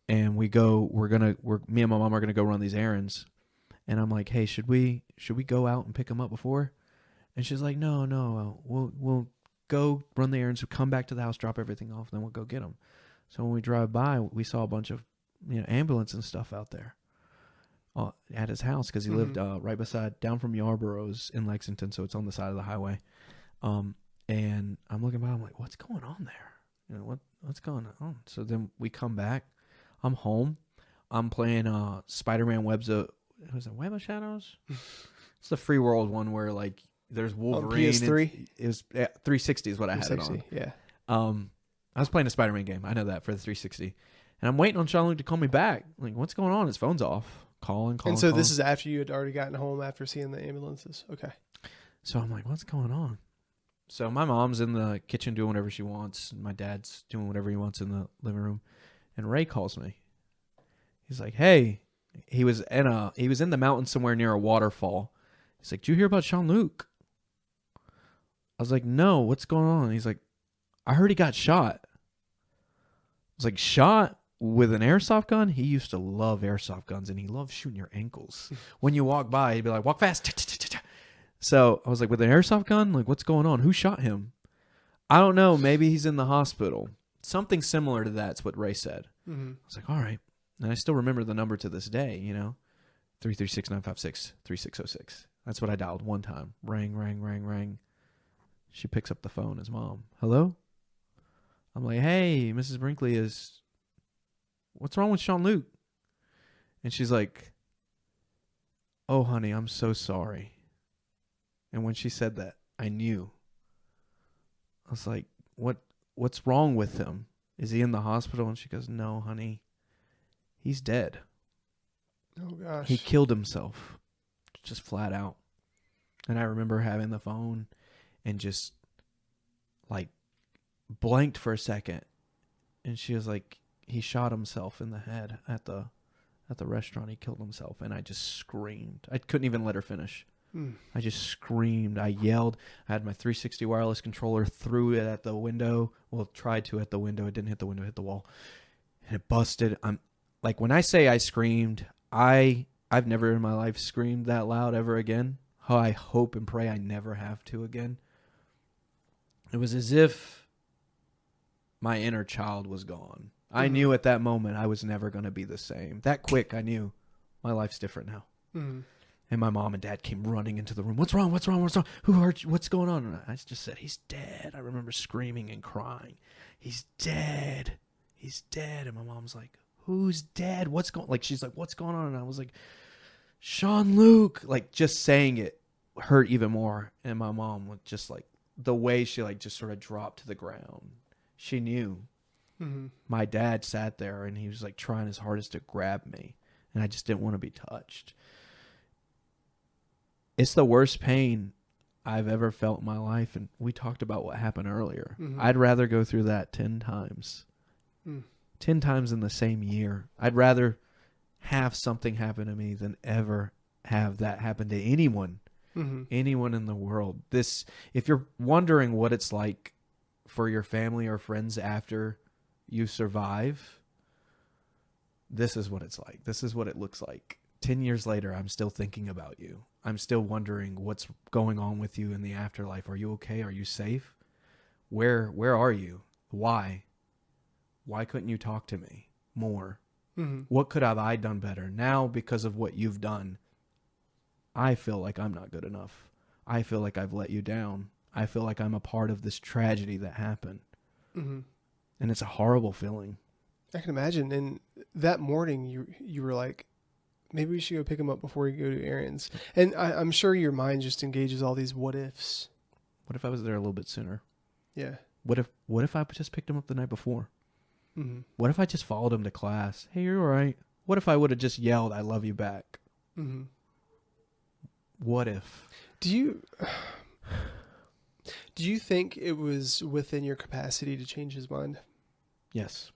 and me and my mom are gonna go run these errands. And I'm like, hey, should we go out and pick him up before? And she's like, no, we'll go run the errands, we'll come back to the house, drop everything off, and then we'll go get him. So when we drive by, we saw a bunch of ambulance and stuff out there at his house, because he mm-hmm. lived right beside, down from Yarborough's in Lexington, so it's on the side of the highway. And I'm looking by, I'm like, what's going on there? What's going on? So then we come back. I'm home. I'm playing Spider-Man Web of Shadows? It's the free world one where like there's Wolverine. On PS3? It was 360 is what I had it on. Yeah. I was playing a Spider-Man game. I know that, for the 360. And I'm waiting on Sean-Luc to call me back. Like, what's going on? His phone's off. Calling. And so this is after you had already gotten home after seeing the ambulances. Okay. So I'm like, what's going on? So my mom's in the kitchen doing whatever she wants. And my dad's doing whatever he wants in the living room. And Ray calls me. He's like, hey, he was in the mountains somewhere near a waterfall. He's like, did you hear about Sean-Luc? I was like, no, what's going on? He's like, I heard he got shot. I was like, shot with an airsoft gun? He used to love airsoft guns, and he loved shooting your ankles. When you walk by, he'd be like, walk fast. So I was like, with an airsoft gun? Like, what's going on? Who shot him? I don't know. Maybe he's in the hospital. Something similar to that's what Ray said. Mm-hmm. I was like, all right. And I still remember the number to this day, 336-956-3606. That's what I dialed one time. Rang. She picks up the phone as mom. Hello? I'm like, hey, Mrs. Brinkley, what's wrong with Sean-Luc? And she's like, oh, honey, I'm so sorry. And when she said that, I knew. I was like, what's wrong with him? Is he in the hospital? And she goes, no, honey, he's dead. Oh, gosh. He killed himself, just flat out. And I remember having the phone and just like blanked for a second. And she was like, he shot himself in the head at the restaurant. He killed himself. And I just screamed. I couldn't even let her finish. I just screamed. I yelled. I had my 360 wireless controller, threw it at the window. Well, tried to at the window. It didn't hit the window, it hit the wall. And it busted. I'm like, when I say I screamed, I've never in my life screamed that loud ever again. I hope and pray I never have to again. It was as if my inner child was gone. Mm-hmm. I knew at that moment I was never going to be the same. That quick, I knew my life's different now. Mm-hmm. And my mom and dad came running into the room. What's wrong? Who hurt you? What's going on? And I just said, he's dead. I remember screaming and crying. He's dead. He's dead. And my mom's like, who's dead? She's like, what's going on? And I was like, Sean-Luc. Like, just saying it hurt even more. And my mom was just like, the way she like just sort of dropped to the ground. She knew. Mm-hmm. My dad sat there and he was like trying his hardest to grab me. And I just didn't want to be touched. It's the worst pain I've ever felt in my life. And we talked about what happened earlier. Mm-hmm. I'd rather go through that 10 times. 10 times in the same year. I'd rather have something happen to me than ever have that happen to anyone. Mm-hmm. Anyone in the world. If you're wondering what it's like for your family or friends after you survive, this is what it's like. This is what it looks like. 10 years later, I'm still thinking about you. I'm still wondering what's going on with you in the afterlife. Are you okay? Are you safe? Where are you? Why? Why couldn't you talk to me more? Mm-hmm. What could have I done better? Now, because of what you've done, I feel like I'm not good enough. I feel like I've let you down. I feel like I'm a part of this tragedy that happened. Mm-hmm. And it's a horrible feeling. I can imagine. And that morning, you were like, maybe we should go pick him up before we go to errands. And I'm sure your mind just engages all these what ifs. What if I was there a little bit sooner? Yeah. What if I just picked him up the night before? Mm-hmm. What if I just followed him to class? Hey, you're all right. What if I would have just yelled, I love you back? Mm-hmm. What if? Do you think it was within your capacity to change his mind? Yes.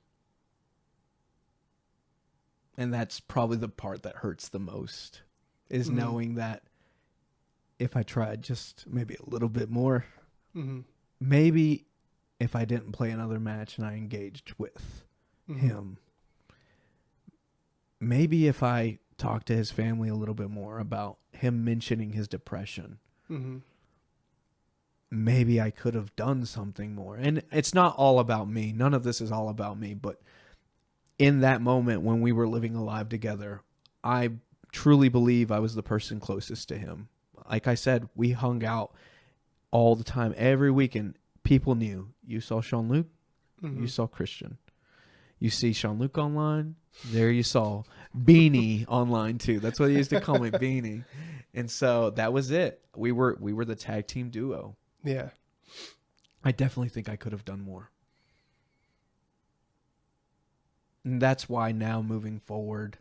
And that's probably the part that hurts the most, is knowing that if I tried just maybe a little bit more, maybe if I didn't play another match and I engaged with him, maybe if I talked to his family a little bit more about him mentioning his depression, maybe I could have done something more. And it's not all about me. None of this is all about me. But in that moment when we were living alive together, I truly believe I was the person closest to him. Like I said, we hung out all the time, every weekend. People knew, you saw Sean-Luc, you saw Christian. You see Sean-Luc online, there you saw Beanie online too. That's what he used to call me, Beanie. And so that was it. We were the tag team duo. Yeah. I definitely think I could have done more. And that's why now moving forward,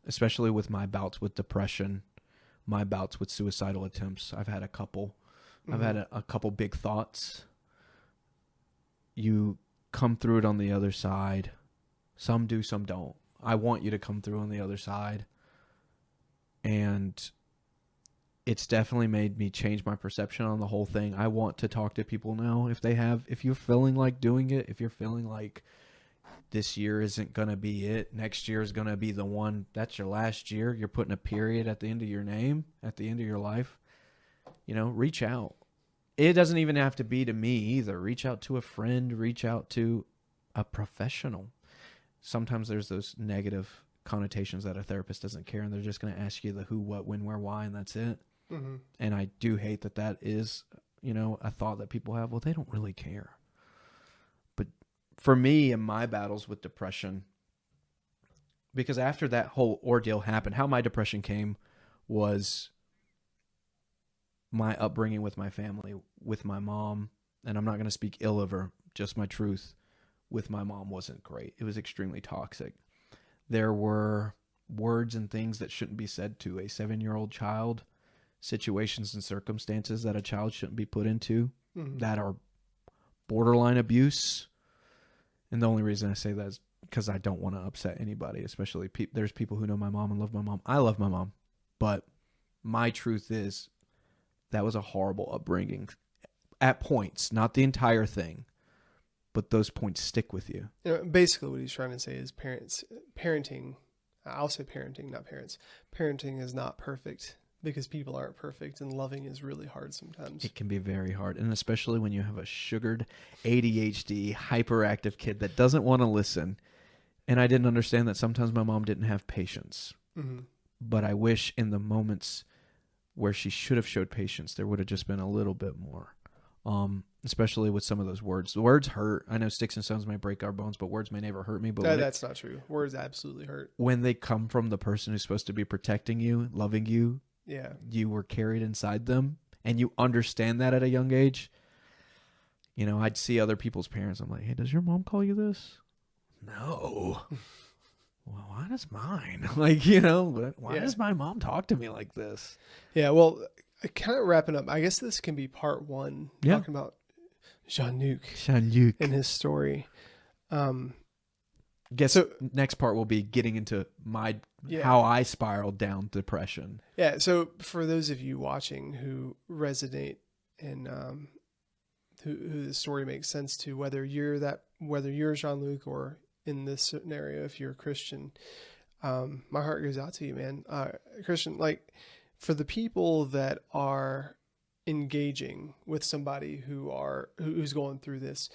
especially with my bouts with depression, my bouts with suicidal attempts, I've had a couple. I've had a couple big thoughts. You come through it on the other side. Some do, some don't. I want you to come through on the other side. And it's definitely made me change my perception on the whole thing. I want to talk to people now if you're feeling like doing it, if you're feeling like this year isn't going to be it, next year is going to be the one, that's your last year, you're putting a period at the end of your name, at the end of your life, reach out. It doesn't even have to be to me either. Reach out to a friend, reach out to a professional. Sometimes there's those negative connotations that a therapist doesn't care, and they're just going to ask you the who, what, when, where, why, and that's it. And I do hate that is, a thought that people have. Well, they don't really care. But for me and my battles with depression, because after that whole ordeal happened, how my depression came was my upbringing with my family, with my mom, and I'm not going to speak ill of her, just my truth, with my mom wasn't great. It was extremely toxic. There were words and things that shouldn't be said to a 7-year-old child, situations and circumstances that a child shouldn't be put into that are borderline abuse. And the only reason I say that is because I don't want to upset anybody, especially there's people who know my mom and love my mom. I love my mom, but my truth is that was a horrible upbringing at points, not the entire thing, but those points stick with you. Basically what he's trying to say is parenting, I'll say parenting, not parents. Parenting is not perfect because people aren't perfect, and loving is really hard sometimes. It can be very hard, and especially when you have a sugared ADHD, hyperactive kid that doesn't want to listen. And I didn't understand that sometimes my mom didn't have patience. But I wish in the moments where she should have showed patience, there would have just been a little bit more. Especially with some of those words. The words hurt. I know sticks and stones may break our bones, but words may never hurt me. But that's not true. Words absolutely hurt. When they come from the person who's supposed to be protecting you, loving you, you were carried inside them, and you understand that at a young age. I'd see other people's parents. I'm like, hey, does your mom call you this? No. Well, why does mine? Why does my mom talk to me like this? Yeah, well, kind of wrapping up, I guess this can be part one, talking about Jean-Luc and his story. Next part will be getting into how I spiraled down depression. Yeah, so for those of you watching who resonate and who the story makes sense to, whether you're Jean-Luc or in this scenario, if you're a Christian, my heart goes out to you, man. Christian, for the people that are engaging with somebody who's going through this,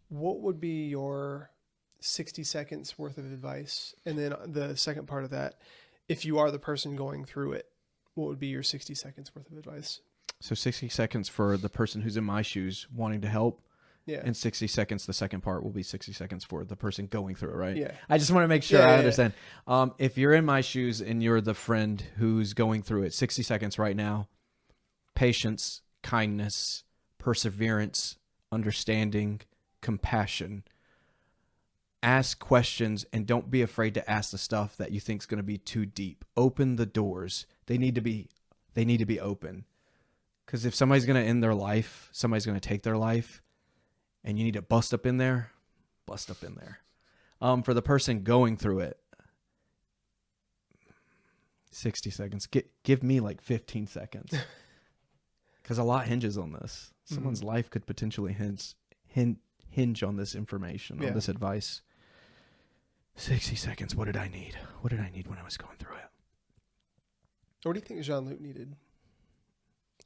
what would be your 60 seconds worth of advice? And then the second part of that, if you are the person going through it, what would be your 60 seconds worth of advice? So 60 seconds for the person who's in my shoes wanting to help, Yeah. And 60 seconds, the second part will be 60 seconds for the person going through it, right? Yeah. I just want to make sure Yeah, I yeah, understand. If you're in my shoes and you're the friend who's going through it, 60 seconds right now, patience, kindness, perseverance, understanding, compassion. Ask questions and don't be afraid to ask the stuff that you think is going to be too deep. Open the doors. They need to be open. Because if somebody's going to end their life, somebody's going to take their life, and you need to bust up in there, bust up in there. For the person going through it, 60 seconds. Give me like 15 seconds. Because a lot hinges on this. Someone's life could potentially hinge on this information, on this advice. 60 seconds. What did I need? What did I need when I was going through it? What do you think Jean-Luc needed?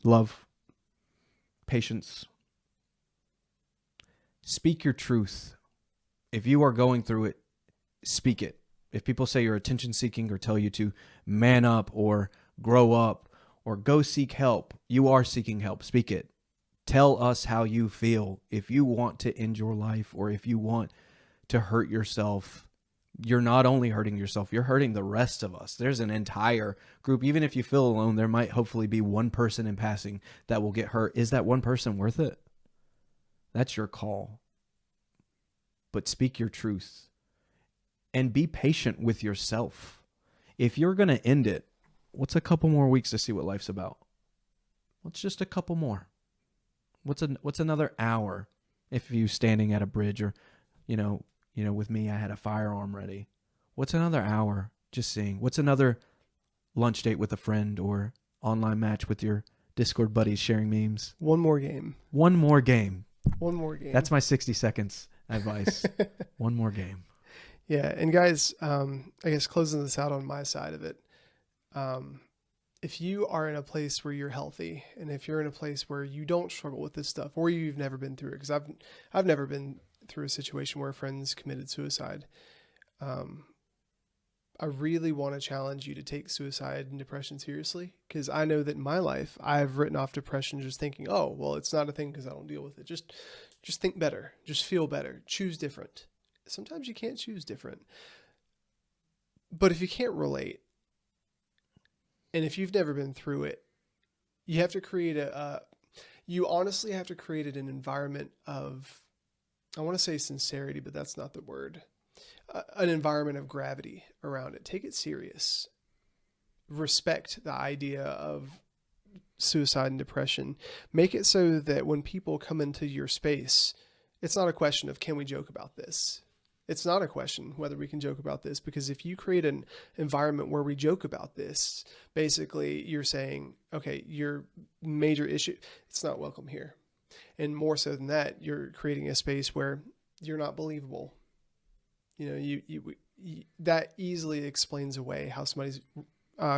Love. Patience. Speak your truth. If you are going through it, speak it. If people say you're attention seeking or tell you to man up or grow up or go seek help, you are seeking help. Speak it. Tell us how you feel. If you want to end your life or if you want to hurt yourself, you're not only hurting yourself, you're hurting the rest of us. There's an entire group. Even if you feel alone, there might hopefully be one person in passing that will get hurt. Is that one person worth it? That's your call. But speak your truth and be patient with yourself. If you're going to end it, what's a couple more weeks to see what life's about? What's just a couple more? What's another hour if you standing at a bridge or, with me, I had a firearm ready. What's another hour just seeing? What's another lunch date with a friend or online match with your Discord buddies sharing memes? One more game. One more game. One more game. That's my 60 seconds advice. One more game. Yeah. And guys, I guess closing this out on my side of it. If you are in a place where you're healthy and if you're in a place where you don't struggle with this stuff or you've never been through it, because I've never been through a situation where friends committed suicide. I really want to challenge you to take suicide and depression seriously, because I know that in my life, I've written off depression just thinking, oh, well, it's not a thing because I don't deal with it. Just think better. Just feel better. Choose different. Sometimes you can't choose different. But if you can't relate, and if you've never been through it, you have to create you honestly have to create an environment of, I want to say sincerity, but that's not the word. An environment of gravity around it. Take it serious. Respect the idea of suicide and depression. Make it so that when people come into your space, it's not a question of, can we joke about this? It's not a question whether we can joke about this, because if you create an environment where we joke about this, basically you're saying, okay, your major issue, it's not welcome here. And more so than that, you're creating a space where you're not believable. You that easily explains away how somebody's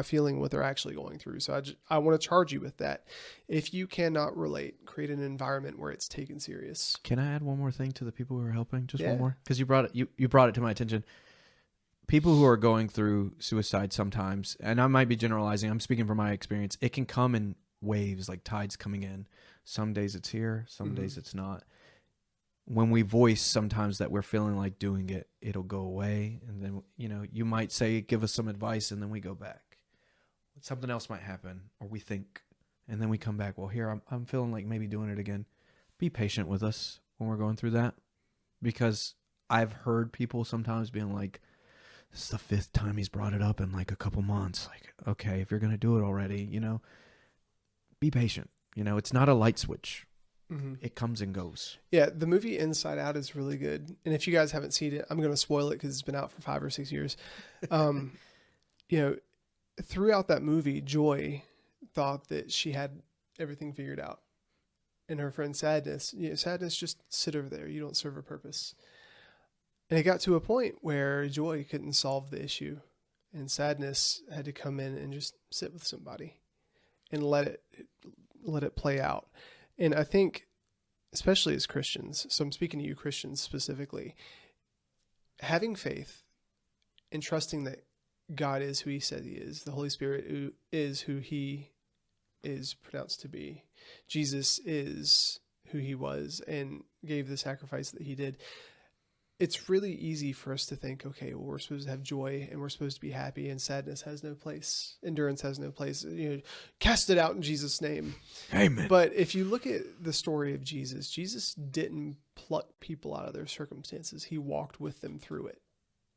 feeling what they're actually going through. So I want to charge you with that. If you cannot relate, create an environment where it's taken serious. Can I add one more thing to the people who are helping? Just Yeah. one more? Because you brought it to my attention. People who are going through suicide sometimes, and I might be generalizing, I'm speaking from my experience, it can come in waves, like tides coming in. Some days it's here, some days it's not. When we voice sometimes that we're feeling like doing it, it'll go away. And then, you might say, give us some advice, and then we go back. Something else might happen, or we think, and then we come back. Well, here, I'm feeling like maybe doing it again. Be patient with us when we're going through that, because I've heard people sometimes being like, this is the 5th time he's brought it up in like a couple months. Like, okay, if you're going to do it already, be patient. It's not a light switch. Mm-hmm. It comes and goes. Yeah, the movie Inside Out is really good. And if you guys haven't seen it, I'm going to spoil it because it's been out for 5 or 6 years. Throughout that movie, Joy thought that she had everything figured out. And her friend Sadness, Sadness, just sit over there. You don't serve a purpose. And it got to a point where Joy couldn't solve the issue. And Sadness had to come in and just sit with somebody and let it play out. And I think, especially as Christians, so I'm speaking to you Christians specifically, having faith and trusting that God is who he said he is, the Holy Spirit is who he is pronounced to be, Jesus is who he was and gave the sacrifice that he did, it's really easy for us to think, okay, well, we're supposed to have joy and we're supposed to be happy, and sadness has no place. Endurance has no place. Cast it out in Jesus' name. Amen. But if you look at the story of Jesus, Jesus didn't pluck people out of their circumstances. He walked with them through it.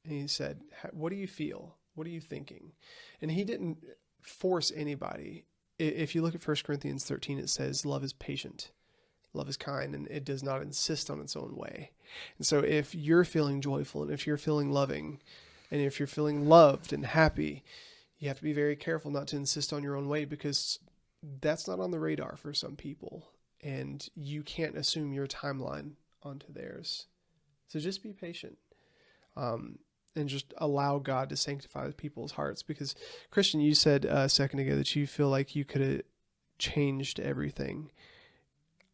And he said, what do you feel? What are you thinking? And he didn't force anybody. If you look at 1 Corinthians 13, it says, love is patient. Love is kind, and it does not insist on its own way. And so if you're feeling joyful, and if you're feeling loving, and if you're feeling loved and happy, you have to be very careful not to insist on your own way, because that's not on the radar for some people. And you can't assume your timeline onto theirs. So just be patient. And just allow God to sanctify people's hearts. Because, Christian, you said a second ago that you feel like you could have changed everything.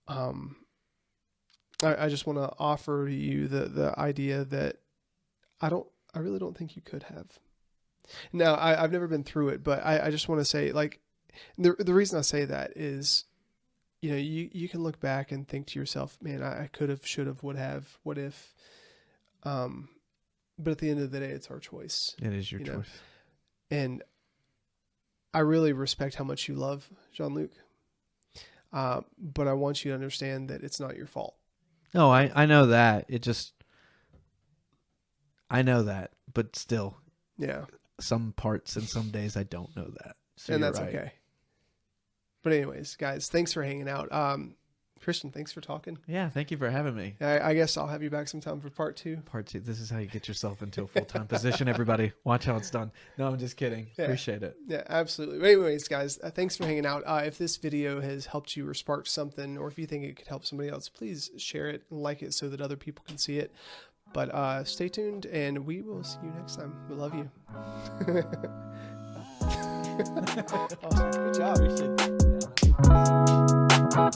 I just want to offer to you the idea that I really don't think you could have. Now, I've never been through it, but I just want to say, like, the reason I say that is, you can look back and think to yourself, man, I could have, should have, would have, what if, but at the end of the day, it's our choice. It is your choice. And I really respect how much you love Jean-Luc. But I want you to understand that it's not your fault. No, I know that. I know that, but still. Yeah. Some parts and some days I don't know that. So and that's right. okay. But anyways, guys, thanks for hanging out. Christian, thanks for talking. Yeah, thank you for having me. I guess I'll have you back sometime for part 2. Part 2. This is how you get yourself into a full-time position, everybody. Watch how it's done. No, I'm just kidding. Yeah. Appreciate it. Yeah, absolutely. But anyways, guys, thanks for hanging out. If this video has helped you or sparked something, or if you think it could help somebody else, please share it and like it so that other people can see it. But stay tuned, and we will see you next time. We love you. Awesome. Good job. Appreciate it. Yeah.